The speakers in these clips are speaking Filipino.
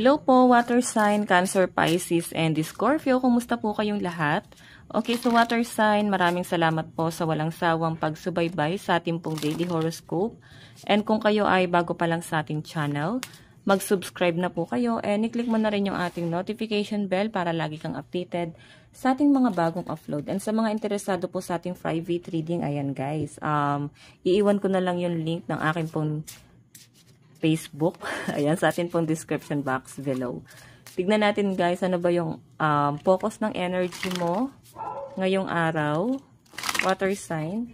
Hello po, water sign, Cancer, Pisces, and Scorpio. Kumusta po kayong lahat? Okay, so water sign, maraming salamat po sa walang sawang pagsubaybay sa ating pong daily horoscope. And kung kayo ay bago pa lang sa ating channel, mag-subscribe na po kayo and i-click mo na rin yung ating notification bell para lagi kang updated sa ating mga bagong upload. And sa mga interesado po sa ating private reading, ayan guys, iiwan ko na lang yung link ng aking pong Facebook. Ayan, sa atin pong description box below. Tignan natin guys, ano ba yung focus ng energy mo ngayong araw. Water sign.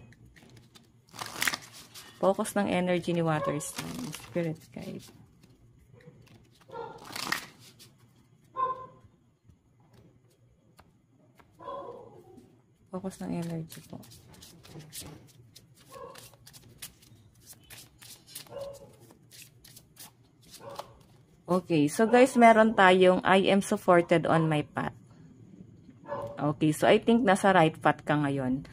Focus ng energy ni water sign. Spirit guide. Focus ng energy po. Okay, so guys, meron tayong I am supported on my path. Okay, so I think nasa right path ka ngayon.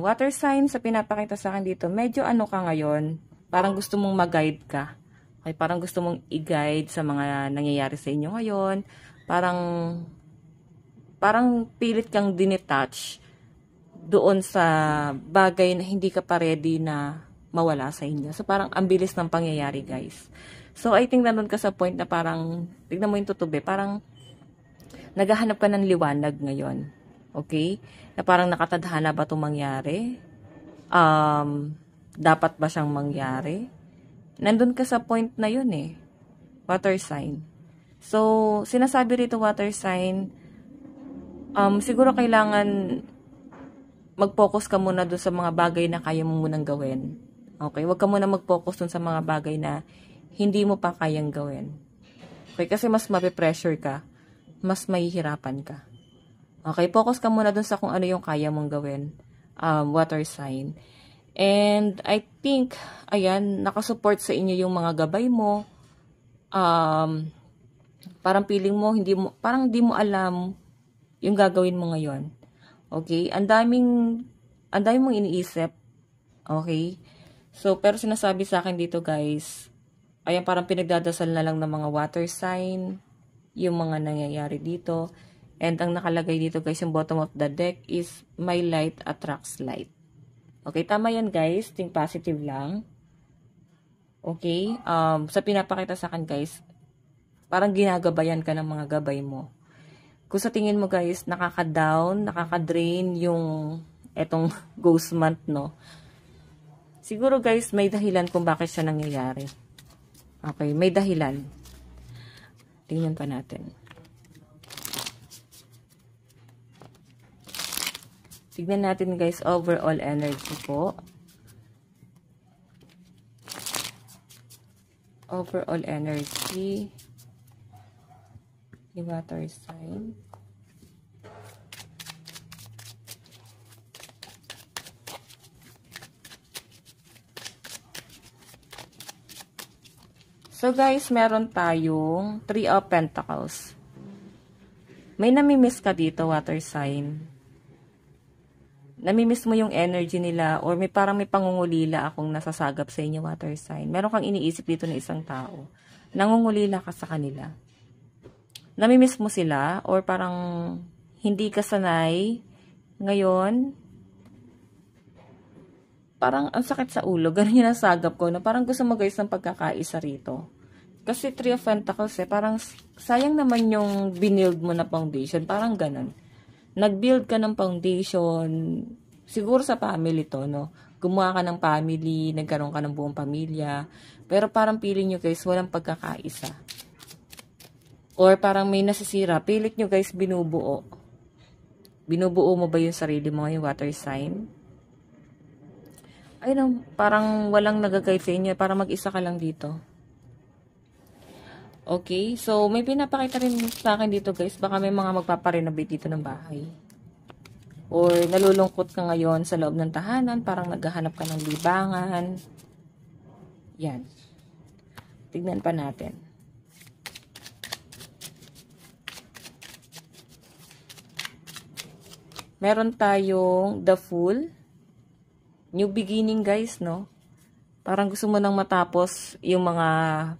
Water sign, sa pinapakita sa akin dito, medyo ano ka ngayon, parang gusto mong mag-guide ka. Okay, parang gusto mong i-guide sa mga nangyayari sa inyo ngayon. Parang pilit kang dinetouch doon sa bagay na hindi ka pa ready na mawala sa inyo. So, parang ang bilis ng pangyayari, guys. So, I think nandun ka sa point na parang, tignan mo yung tutubi, parang naghahanap ka ng liwanag ngayon. Okay? Na parang nakatadhana ba itong mangyari? Dapat ba siyang mangyari? Nandun ka sa point na yun eh. Water sign. So, sinasabi rito water sign, siguro kailangan mag-focus ka muna dun sa mga bagay na kaya mo munang gawin. Okay? Huwag ka muna mag-focus dun sa mga bagay na hindi mo pa kayang gawin. Okay? Kasi mas mape-pressure ka. Mas mahihirapan ka. Okay? Focus ka muna dun sa kung ano yung kaya mong gawin. Water sign. And I think, ayan, nakasupport sa inyo yung mga gabay mo. Parang feeling mo, parang di mo alam yung gagawin mo ngayon. Okay? Ang daming mong iniisip. Okay? So, pero sinasabi sa akin dito guys, ayan, parang pinagdadasal na lang ng mga water sign, yung mga nangyayari dito. And ang nakalagay dito guys, yung bottom of the deck is, my light attracts light. Okay, tama yan guys. Think positive lang. Okay? Sa pinapakita sa akin guys, parang ginagabayan ka ng mga gabay mo. Kung sa tingin mo guys, nakaka-down, nakaka-drain yung etong ghost month, no? Siguro guys, may dahilan kung bakit siya nangyayari. Okay, may dahilan. Tingnan pa natin. Tignan natin guys, overall energy po. Overall energy. Yung water sign. So guys, meron tayong 3 of Pentacles. May namimiss ka dito, water sign. Namimiss mo yung energy nila or parang may pangungulila akong nasasagap sa inyo, water sign. Meron kang iniisip dito na isang tao. Nangungulila ka sa kanila. Namimiss mo sila or parang hindi ka sanay ngayon. Parang ang sakit sa ulo. Ganun yung nasagap ko na parang gusto mo guys ng pagkakaisa rito. Kasi 3 of Pentacles parang sayang naman yung binild mo na foundation. Parang ganun. Nag-build ka ng foundation, siguro sa family to, no? Gumawa ka ng family, nagkaroon ka ng buong pamilya. Pero parang feeling nyo guys, walang pagkakaisa. Or parang may nasisira. Pilit nyo guys, binubuo. Binubuo mo ba yung sarili mo, yung water sign? Ayun, parang walang nagagay sa inyo. Parang mag-isa ka lang dito. Okay, so may pinapakita rin sa akin dito guys. Baka may mga magpaparenovate dito ng bahay. Or nalulungkot ka ngayon sa loob ng tahanan. Parang naghahanap ka ng libangan. Yan. Tignan pa natin. Meron tayong the Fool. New beginning guys, no? Parang gusto mo nang matapos yung mga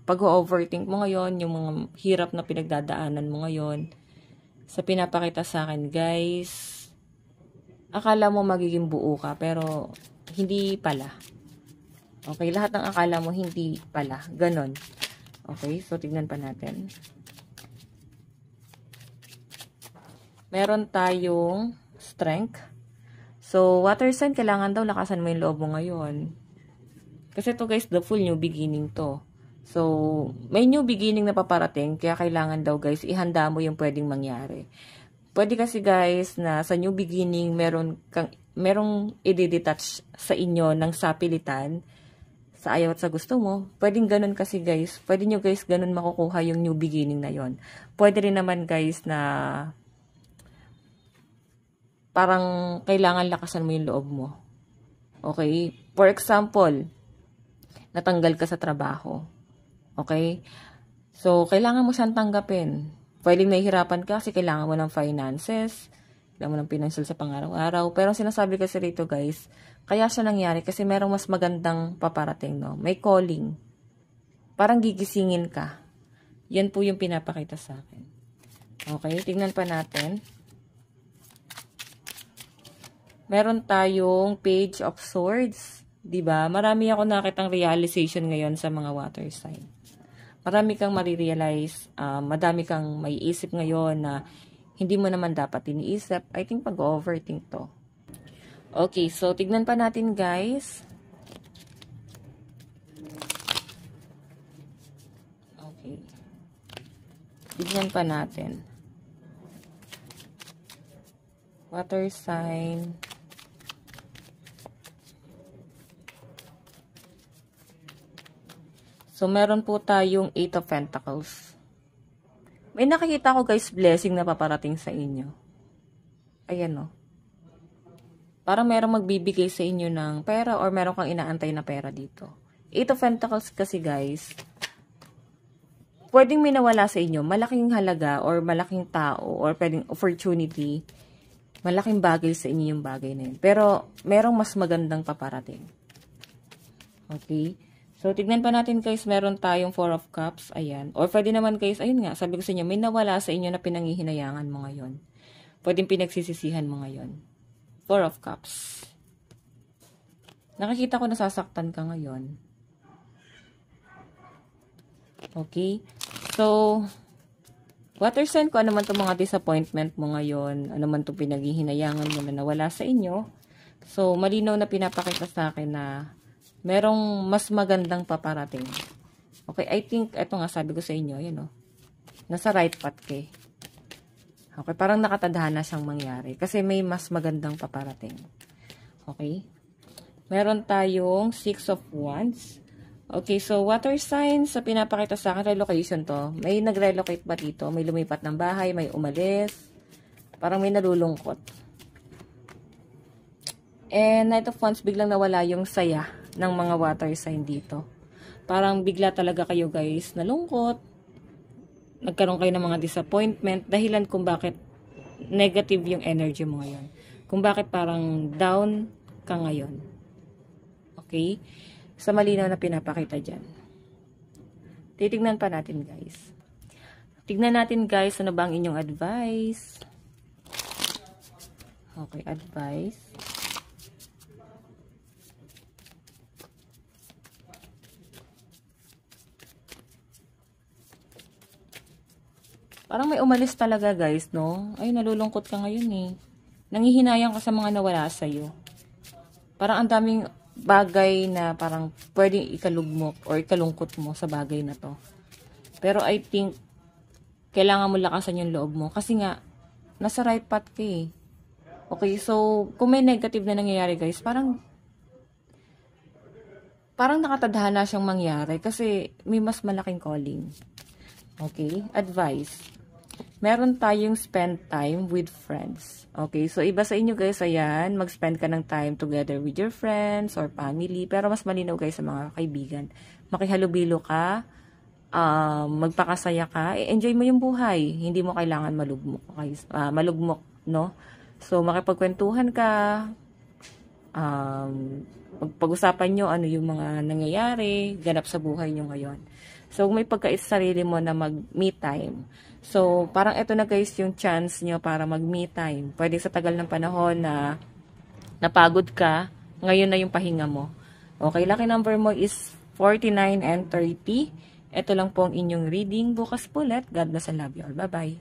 pag-overthink mo ngayon, yung mga hirap na pinagdadaanan mo ngayon. Sa pinapakita sa akin, guys, akala mo magiging buo ka, pero hindi pala. Okay, lahat ng akala mo hindi pala. Ganon. Okay, so tignan pa natin. Meron tayong strength. So, water sign, kailangan daw lakasan mo yung loob mo ngayon. Kasi to guys, the full new beginning to. So, may new beginning na paparating, kaya kailangan daw guys, ihanda mo yung pwedeng mangyari. Pwede kasi guys, na sa new beginning, merong i-detach sa inyo ng sapilitan, sa ayaw at sa gusto mo. Pwedeng ganun kasi guys, pwede nyo guys ganun makukuha yung new beginning na yon. Pwede rin naman guys na parang kailangan lakasan mo yung loob mo. Okay? For example, natanggal ka sa trabaho. Okay? So, kailangan mo siyang tanggapin. Pwedeng nahihirapan ka kasi kailangan mo ng finances, kailangan mo ng financial sa pang-araw-araw. Pero sinasabi kasi rito guys, kaya siya nangyari kasi merong mas magandang paparating, no? May calling. Parang gigisingin ka. Yan po yung pinapakita sa akin. Okay? Tingnan pa natin. Meron tayong Page of Swords. Diba? Marami ako nakitang realization ngayon sa mga water sign. Marami kang marirealize, madami kang maiisip ngayon na hindi mo naman dapat iniisip. I think pag-overthink to. Okay, so tignan pa natin guys. Okay. Tignan pa natin. Water sign. So, meron po tayong 8 of Pentacles. May nakikita ko guys, blessing na paparating sa inyo. Ayan o. Parang merong magbibigay sa inyo ng pera or meron kang inaantay na pera dito. 8 of Pentacles kasi guys, pwedeng may nawala sa inyo, malaking halaga or malaking tao or pwedeng opportunity, malaking bagay sa inyo yung bagay na yun. Pero, merong mas magandang paparating. Okay? So, tignan pa natin guys, meron tayong 4 of Cups, ayan. Or pwede naman guys, ayun nga, sabi ko sa inyo, may nawala sa inyo na pinanghihinayangan mo ngayon. Pwedeng pinagsisisihan mo ngayon. 4 of Cups. Nakikita ko nasasaktan ka ngayon. Okay? So, water sign ko, ano man itong mga disappointment mo ngayon, ano man itong pinaghihinayangan mo na nawala sa inyo. So, malinaw na pinapakita sa akin na merong mas magandang paparating. Okay, I think, ito nga sabi ko sa inyo, yun o. Nasa right path kay. Okay, parang nakatadhana siyang mangyari. Kasi may mas magandang paparating. Okay. Meron tayong 6 of Wands. Okay, so water signs, sa pinapakita sa akin, relocation to. May nag-relocate ba dito? May lumipat ng bahay, may umalis. Parang may nalulungkot. And Knight of Wands, biglang nawala yung saya ng mga water sign dito. Parang bigla talaga kayo guys nalungkot. Nagkaroon kayo ng mga disappointment. Dahilan kung bakit negative yung energy mo ngayon. Kung bakit parang down ka ngayon. Okay? Sa malinaw na pinapakita dyan. Titignan pa natin guys. Tignan natin guys ano ba ang inyong advice. Okay, advice. Parang may umalis talaga guys, no? Ay, nalulungkot ka ngayon eh. Nanghihinayang ka sa mga nawala sa'yo. Parang ang daming bagay na parang pwedeng ikalugmok or ikalungkot mo sa bagay na to. Pero I think, kailangan mo lakasan yung loob mo. Kasi nga, nasa right path ka eh. Okay, so, kung may negative na nangyayari guys, parang nakatadhana siyang mangyari kasi may mas malaking calling. Okay, advice. Meron tayong spend time with friends. Okay, so iba sa inyo guys, ayan, mag-spend ka ng time together with your friends or family. Pero mas malinaw guys sa mga kaibigan. Makihalubilo ka, magpakasaya ka, enjoy mo yung buhay. Hindi mo kailangan malugmok, guys. Malugmok, no? So, makipagkwentuhan ka, pag-usapan nyo ano yung mga nangyayari, ganap sa buhay nyo ngayon. So, may pagkait sa sarili mo na mag-me time. So, parang ito na guys yung chance nyo para mag-me time. Pwede sa tagal ng panahon na napagod ka, ngayon na yung pahinga mo. Okay, lucky number mo is 49 and 30. Ito lang po ang inyong reading. Bukas po ulit. God bless and love you all. Bye-bye.